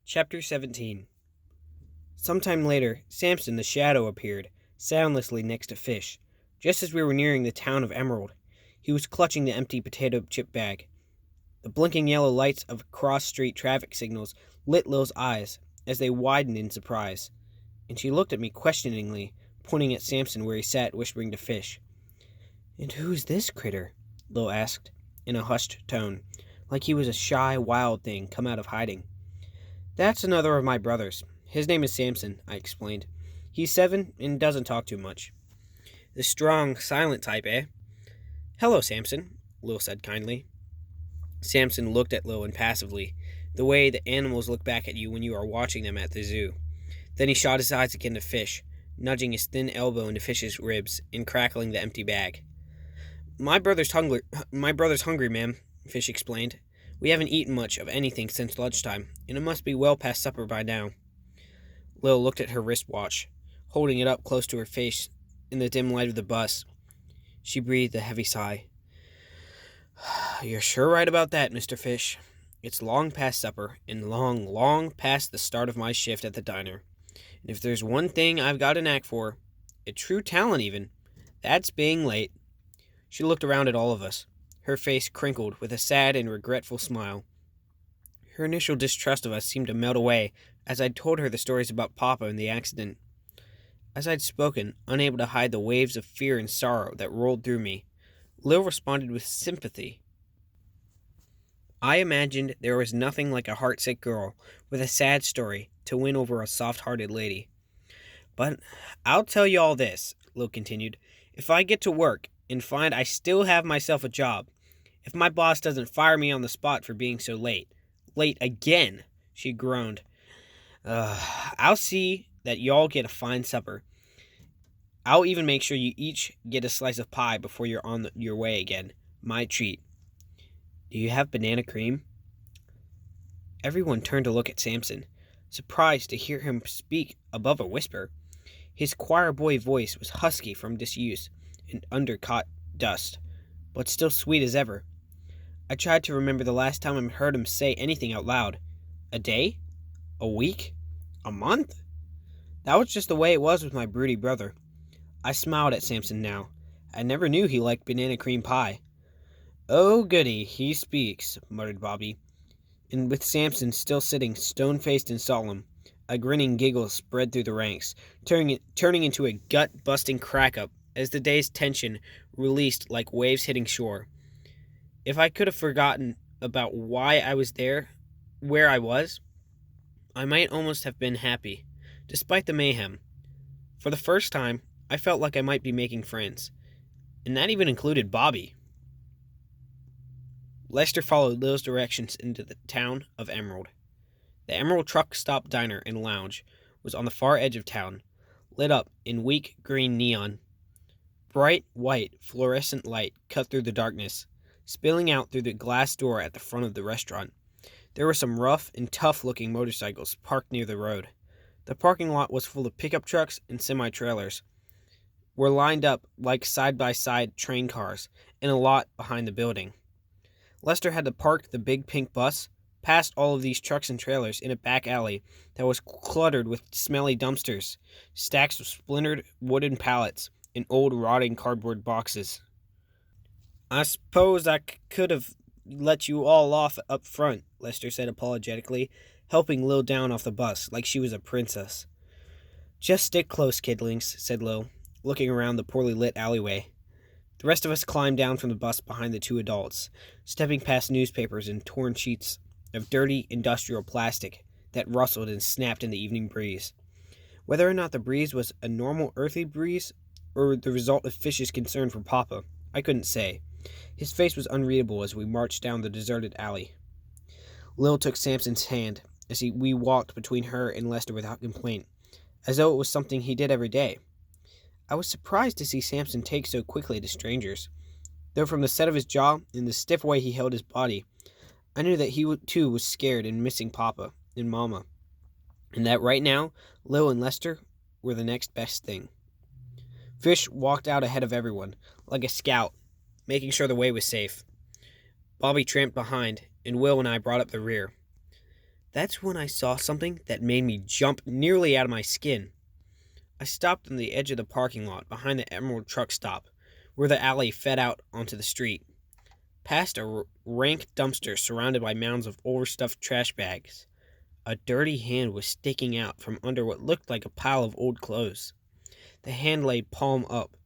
Chapter 17. Sometime later, Samson the Shadow appeared, soundlessly next to Fish, just as we were nearing the town of Emerald. He was clutching the empty potato chip bag. The blinking yellow lights of cross-street traffic signals lit Lil's eyes as they widened in surprise, and she looked at me questioningly, pointing at Samson where he sat, whispering to Fish. "And who's this critter?" Lil asked, in a hushed tone, like he was a shy, wild thing come out of hiding. "That's another of my brothers. His name is Samson," I explained. "He's 7 and doesn't talk too much." "The strong, silent type, eh?" "Hello, Samson," Lil said kindly. Samson looked at Lil impassively, the way the animals look back at you when you are watching them at the zoo. Then he shot his eyes again to Fish, nudging his thin elbow into Fish's ribs and crackling the empty bag. My brother's hungry, ma'am," Fish explained. "We haven't eaten much of anything since lunchtime, and it must be well past supper by now." Lil looked at her wristwatch, holding it up close to her face in the dim light of the bus. She breathed a heavy sigh. "You're sure right about that, Mr. Fish. It's long past supper, and long, long past the start of my shift at the diner. And if there's one thing I've got a knack for, a true talent even, that's being late." She looked around at all of us, her face crinkled with a sad and regretful smile. Her initial distrust of us seemed to melt away as I'd told her the stories about Papa and the accident. As I'd spoken, unable to hide the waves of fear and sorrow that rolled through me, Lil responded with sympathy. I imagined there was nothing like a heartsick girl with a sad story to win over a soft-hearted lady. "But I'll tell you all this," Lil continued. "If I get to work and find I still have myself a job, if my boss doesn't fire me on the spot for being so late again," she groaned, "I'll see that y'all get a fine supper. I'll even make sure you each get a slice of pie before you're on your way again. My treat. Do you have banana cream?" Everyone turned to look at Samson, surprised to hear him speak above a whisper. His choir boy voice was husky from disuse and undercaught dust, but still sweet as ever. I tried to remember the last time I heard him say anything out loud. A day? A week? A month? That was just the way it was with my broody brother. I smiled at Samson now. I never knew he liked banana cream pie. "Oh, goody, he speaks," muttered Bobby. And with Samson still sitting stone-faced and solemn, a grinning giggle spread through the ranks, turning into a gut-busting crack-up as the day's tension released like waves hitting shore. If I could have forgotten about why I was there, where I was, I might almost have been happy, despite the mayhem. For the first time, I felt like I might be making friends, and that even included Bobby. Lester followed Lil's directions into the town of Emerald. The Emerald Truck Stop Diner and Lounge was on the far edge of town, lit up in weak green neon. Bright white fluorescent light cut through the darkness, spilling out through the glass door at the front of the restaurant. There were some rough and tough-looking motorcycles parked near the road. The parking lot was full of pickup trucks and semi-trailers, were lined up like side-by-side train cars in a lot behind the building. Lester had to park the big pink bus past all of these trucks and trailers in a back alley that was cluttered with smelly dumpsters, stacks of splintered wooden pallets, and old rotting cardboard boxes. "I suppose I could have let you all off up front," Lester said apologetically, helping Lil down off the bus like she was a princess. "Just stick close, kidlings," said Lil, looking around the poorly lit alleyway. The rest of us climbed down from the bus behind the two adults, stepping past newspapers and torn sheets of dirty industrial plastic that rustled and snapped in the evening breeze. Whether or not the breeze was a normal earthy breeze or the result of Fish's concern for Papa, I couldn't say. His face was unreadable as we marched down the deserted alley. Lil took Samson's hand as we walked between her and Lester without complaint, as though it was something he did every day. I was surprised to see Samson take so quickly to strangers, though from the set of his jaw and the stiff way he held his body, I knew that he too was scared and missing Papa and Mama, and that right now, Lil and Lester were the next best thing. Fish walked out ahead of everyone, like a scout, making sure the way was safe. Bobby tramped behind, and Will and I brought up the rear. That's when I saw something that made me jump nearly out of my skin. I stopped on the edge of the parking lot behind the Emerald truck stop, where the alley fed out onto the street, past a rank dumpster surrounded by mounds of overstuffed trash bags. A dirty hand was sticking out from under what looked like a pile of old clothes. The hand lay palm up,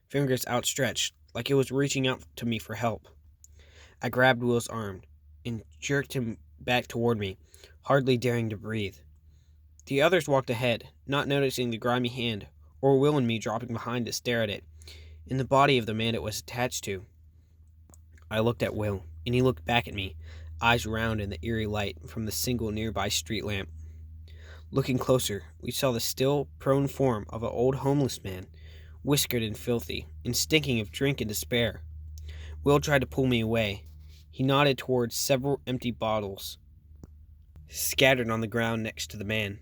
fingers outstretched, like it was reaching out to me for help. I grabbed Will's arm and jerked him back toward me, hardly daring to breathe. The others walked ahead, not noticing the grimy hand, or Will and me dropping behind to stare at it, in the body of the man it was attached to. I looked at Will, and he looked back at me, eyes round in the eerie light from the single nearby street lamp. Looking closer, we saw the still, prone form of an old homeless man, whiskered and filthy, and stinking of drink and despair. Will tried to pull me away. He nodded towards several empty bottles scattered on the ground next to the man.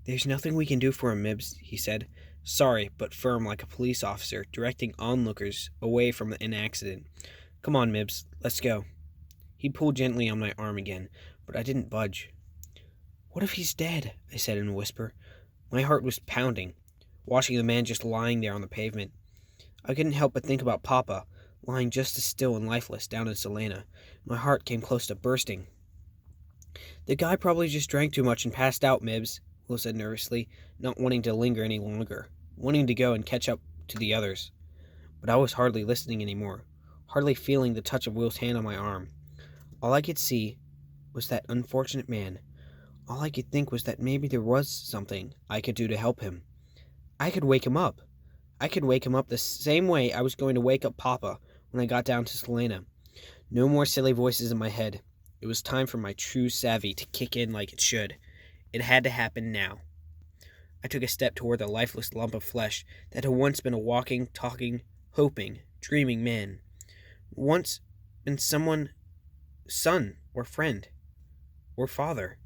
"There's nothing we can do for him, Mibbs," he said, sorry but firm like a police officer directing onlookers away from an accident. "Come on, Mibbs, let's go." He pulled gently on my arm again, but I didn't budge. "What if he's dead?" I said in a whisper. My heart was pounding, watching the man just lying there on the pavement. I couldn't help but think about Papa, lying just as still and lifeless down in Selena. My heart came close to bursting. "The guy probably just drank too much and passed out, Mibbs," Will said nervously, not wanting to linger any longer, wanting to go and catch up to the others. But I was hardly listening anymore, hardly feeling the touch of Will's hand on my arm. All I could see was that unfortunate man. All I could think was that maybe there was something I could do to help him. I could wake him up. I could wake him up the same way I was going to wake up Papa when I got down to Selena. No more silly voices in my head. It was time for my true savvy to kick in like it should. It had to happen now. I took a step toward the lifeless lump of flesh that had once been a walking, talking, hoping, dreaming man. Once been someone's son or friend or father.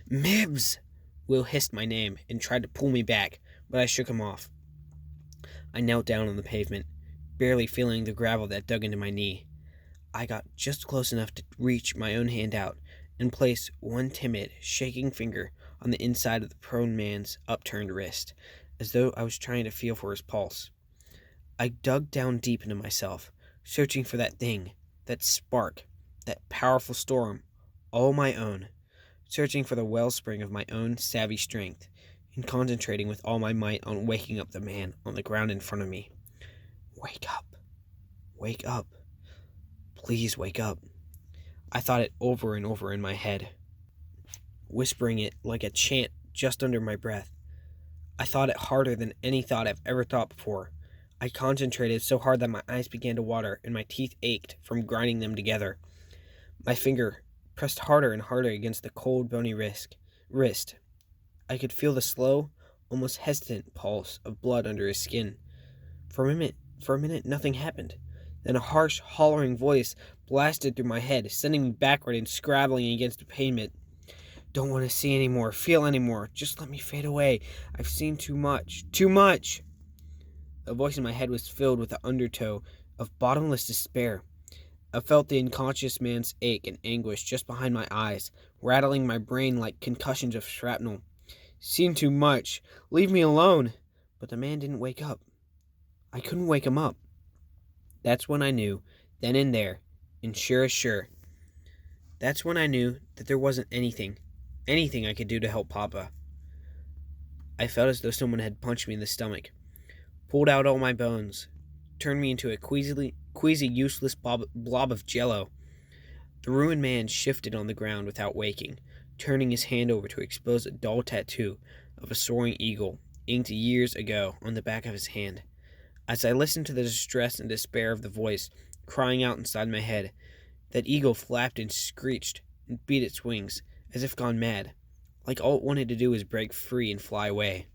"Mibbs!" Will hissed my name and tried to pull me back, but I shook him off. I knelt down on the pavement, barely feeling the gravel that dug into my knee. I got just close enough to reach my own hand out and place one timid, shaking finger on the inside of the prone man's upturned wrist, as though I was trying to feel for his pulse. I dug down deep into myself, searching for that thing, that spark, that powerful storm, all my own, searching for the wellspring of my own savvy strength, and concentrating with all my might on waking up the man on the ground in front of me. "Wake up. Wake up. Please wake up." I thought it over and over in my head, whispering it like a chant just under my breath. I thought it harder than any thought I've ever thought before. I concentrated so hard that my eyes began to water and my teeth ached from grinding them together. My finger pressed harder and harder against the cold, bony wrist. I could feel the slow, almost hesitant pulse of blood under his skin. For a minute, nothing happened. Then a harsh, hollering voice blasted through my head, sending me backward and scrabbling against the pavement. "Don't want to see anymore, feel anymore. Just let me fade away. I've seen too much. Too much!" The voice in my head was filled with the undertow of bottomless despair. I felt the unconscious man's ache and anguish just behind my eyes, rattling my brain like concussions of shrapnel. "Seen too much. Leave me alone." But the man didn't wake up. I couldn't wake him up. That's when I knew, then and there, and sure as sure, that's when I knew that there wasn't anything I could do to help Papa. I felt as though someone had punched me in the stomach, pulled out all my bones, turned me into a queasy, useless blob of jello. The ruined man shifted on the ground without waking, turning his hand over to expose a dull tattoo of a soaring eagle, inked years ago on the back of his hand. As I listened to the distress and despair of the voice crying out inside my head, that eagle flapped and screeched and beat its wings, as if gone mad, like all it wanted to do was break free and fly away.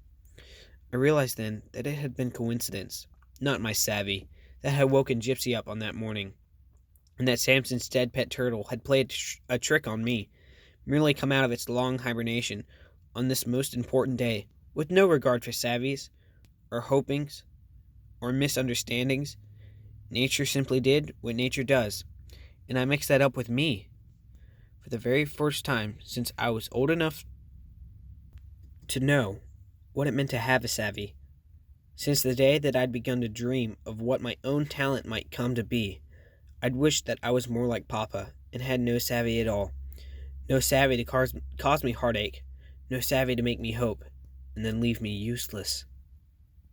I realized then that it had been coincidence, not my savvy, that had woken Gypsy up on that morning, and that Samson's dead pet turtle had played a trick on me, merely come out of its long hibernation on this most important day, with no regard for savvies, or hopings, or misunderstandings. Nature simply did what nature does, and I mixed that up with me. for the very first time since I was old enough to know what it meant to have a savvy. Since the day that I'd begun to dream of what my own talent might come to be, I'd wished that I was more like Papa and had no savvy at all. No savvy to cause me heartache, no savvy to make me hope, and then leave me useless.